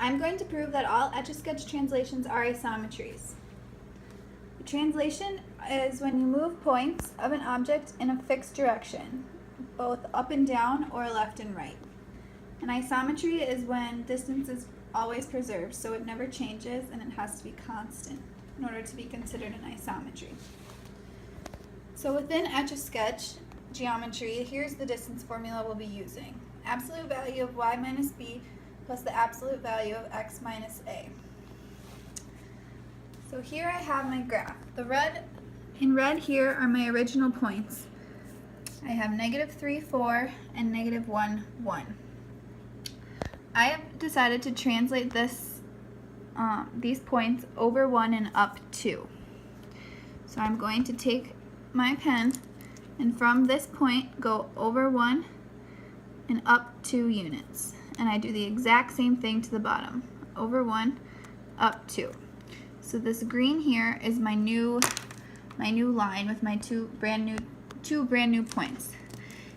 I'm going to prove that all Etch-a-Sketch translations are isometries. A translation is when you move points of an object in a fixed direction, both up and down or left and right. An isometry is when distance is always preserved, so it never changes and it has to be constant in order to be considered an isometry. So within Etch-a-Sketch geometry, here's the distance formula we'll be using. Absolute value of y minus b plus the absolute value of x minus a. So here I have my graph. In red here are my original points. I have -3, 4, and -1, 1. I have decided to translate these points over 1 and up 2. So I'm going to take my pen and from this point go over 1 and up 2 units. And I do the exact same thing to the bottom. Over 1, up 2. So this green here is my new line with my two brand new points.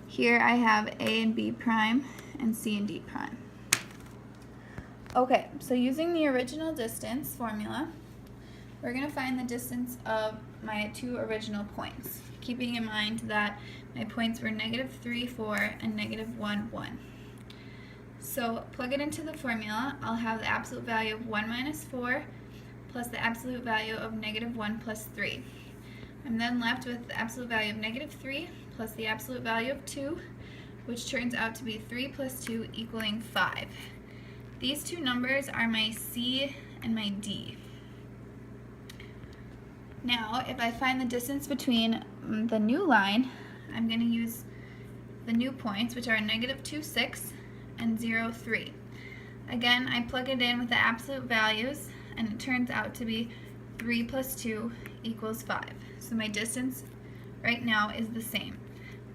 Here I have A and B prime and C and D prime. Okay, so using the original distance formula, we're going to find the distance of my two original points, keeping in mind that my points were -3, 4, and -1, 1. So plug it into the formula. I'll have the absolute value of 1 minus 4 plus the absolute value of -1 plus 3. I'm then left with the absolute value of -3 plus the absolute value of 2, which turns out to be 3 plus 2 equaling 5. These two numbers are my C and my D. Now, if I find the distance between the new line, I'm going to use the new points, which are -2, 6 and 0, 3. Again, I plug it in with the absolute values, and it turns out to be 3 plus 2 equals 5. So my distance right now is the same.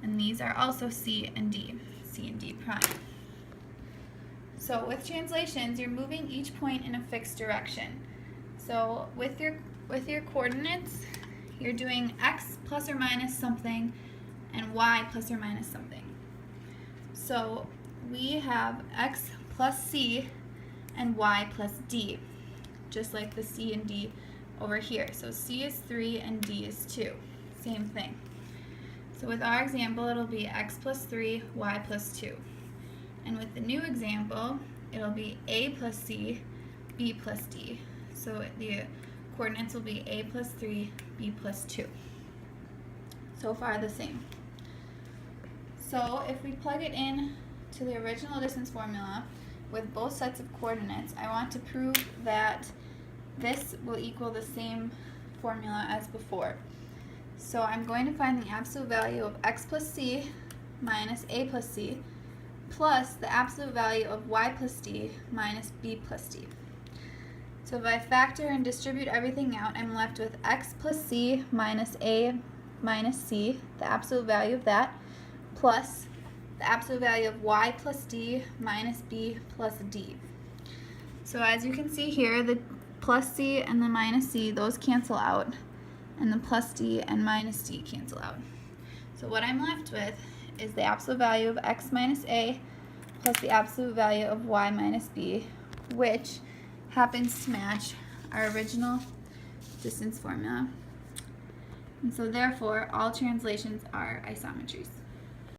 And these are also C and D prime. So with translations, you're moving each point in a fixed direction. So with your coordinates, you're doing x plus or minus something and y plus or minus something. So we have x plus c and y plus d, just like the c and d over here. So c is 3 and d is 2. Same thing. So with our example, it'll be x plus 3, y plus 2. And with the new example, it'll be a plus c, b plus d. So the coordinates will be a plus 3, b plus 2. So far the same. So if we plug it in to the original distance formula with both sets of coordinates, I want to prove that this will equal the same formula as before. So I'm going to find the absolute value of x plus c minus a plus c plus the absolute value of y plus d minus b plus d. So if I factor and distribute everything out, I'm left with x plus c minus a minus c, the absolute value of that, plus the absolute value of y plus d minus b plus d. So as you can see here, the plus c and the minus c, those cancel out, and the plus d and minus d cancel out. So what I'm left with is the absolute value of x minus a plus the absolute value of y minus b, which happens to match our original distance formula. And so therefore, all translations are isometries.